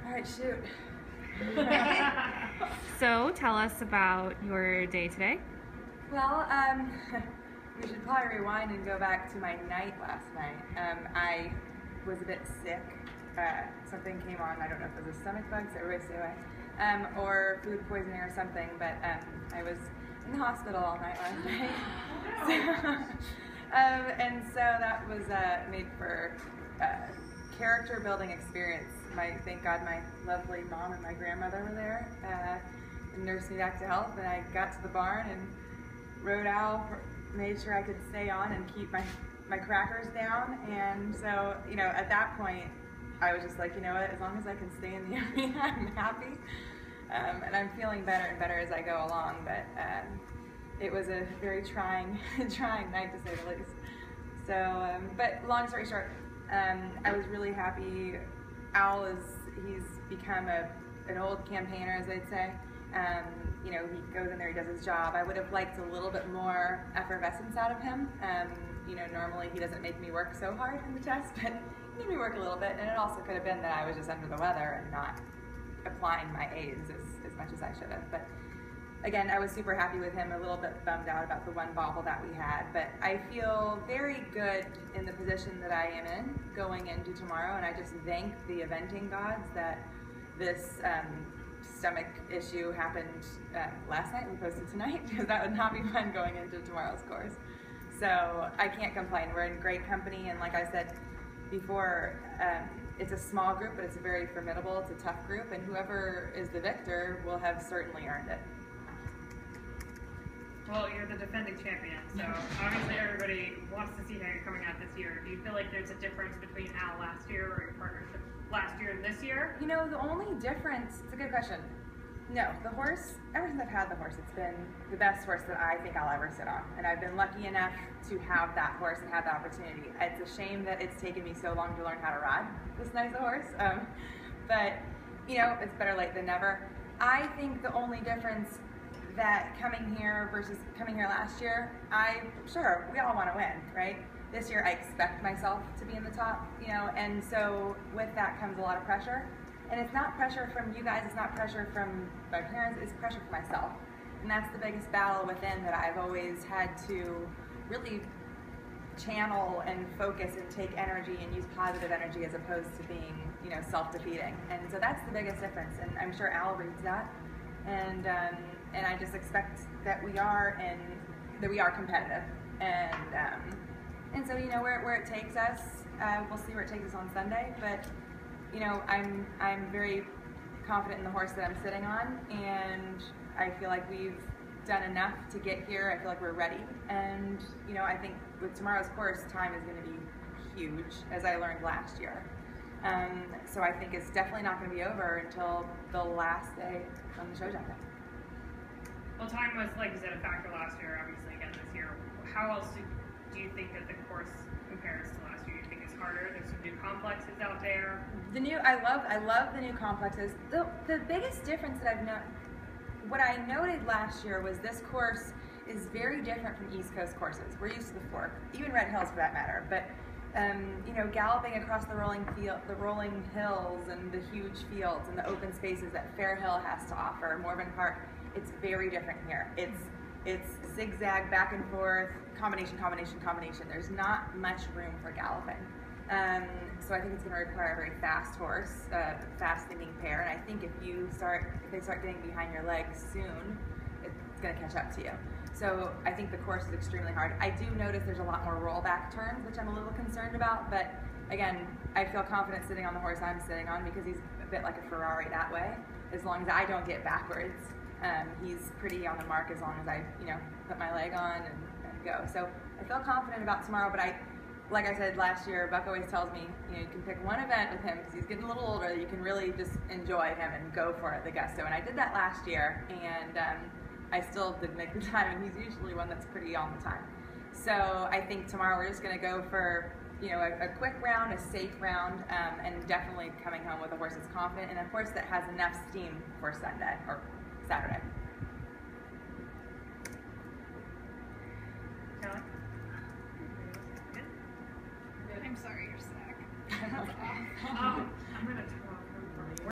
All right, shoot. So tell us about your day today. Well, we should probably rewind and go back to my night last night. I was a bit sick. Something came on. I don't know if it was a stomach bug, so everybody stay away. Or food poisoning or something, but I was in the hospital all night last night. And so that was made for character building experience. Thank God my lovely mom and my grandmother were there and nursed me back to health, and I got to the barn and rode out, made sure I could stay on and keep my crackers down. And so, at that point, I was just like, you know what, as long as I can stay in the arena, I'm happy. And I'm feeling better and better as I go along, but it was a very trying night, to say the least. So, but long story short, I was really happy. Al he's become an old campaigner, as they'd say. He goes in there, he does his job. I would have liked a little bit more effervescence out of him. Normally he doesn't make me work so hard in the test, but he made me work a little bit, and it also could have been that I was just under the weather and not applying my aids as much as I should have. But again, I was super happy with him, a little bit bummed out about the one bobble that we had, but I feel very good in the position that I am in going into tomorrow, and I just thank the eventing gods that this stomach issue happened last night and opposed to tonight, because that would not be fun going into tomorrow's course. So I can't complain. We're in great company, and like I said before, it's a small group, but it's very formidable. It's a tough group, and whoever is the victor will have certainly earned it. Well, you're the defending champion, so obviously everybody wants to see how you're coming out this year. Do you feel like there's a difference between Al last year or your partnership last year and this year? The only difference, it's a good question. No, the horse, ever since I've had the horse, it's been the best horse that I think I'll ever sit on. And I've been lucky enough to have that horse and have the opportunity. It's a shame that it's taken me so long to learn how to ride this nice horse. But, it's better late than never. I think the only difference that coming here versus coming here last year, we all want to win, right? This year I expect myself to be in the top, and so with that comes a lot of pressure. And it's not pressure from you guys, it's not pressure from my parents, it's pressure for myself. And that's the biggest battle within that I've always had to really channel and focus and take energy and use positive energy as opposed to being, self-defeating. And so that's the biggest difference, and I'm sure Al reads that. And I just expect that we are competitive, and so where it takes us, we'll see where it takes us on Sunday. But I'm very confident in the horse that I'm sitting on, and I feel like we've done enough to get here. I feel like we're ready, and I think with tomorrow's course, time is going to be huge, as I learned last year. So I think it's definitely not going to be over until the last day on the show jacket. Well, time was, like you said, a factor last year, obviously again this year. How else do you think that the course compares to last year? Do you think it's harder? There's some new complexes out there. I love the new complexes. The biggest difference that what I noted last year was this course is very different from East Coast courses. We're used to the Fork, even Red Hills for that matter, but galloping across the rolling hills and the huge fields and the open spaces that Fair Hill has to offer, Morven Park, it's very different here. It's zigzag, back and forth, combination. There's not much room for galloping. So I think it's going to require a very fast horse, fast thinking pair, and I think if they start getting behind your legs soon, it's going to catch up to you. So I think the course is extremely hard. I do notice there's a lot more rollback turns, which I'm a little concerned about, but again, I feel confident sitting on the horse I'm sitting on because he's a bit like a Ferrari that way. As long as I don't get backwards, he's pretty on the mark as long as I, put my leg on and go. So I feel confident about tomorrow, but like I said last year, Buck always tells me, you can pick one event with him because he's getting a little older that you can really just enjoy him and go for it, the gusto. And I did that last year, and I still did make the time, and he's usually one that's pretty on the time. So I think tomorrow we're just going to go for, a quick round, a safe round, and definitely coming home with a horse that's confident and a horse that has enough steam for Sunday or Saturday. Kelly? I'm sorry, you're sick. Oh,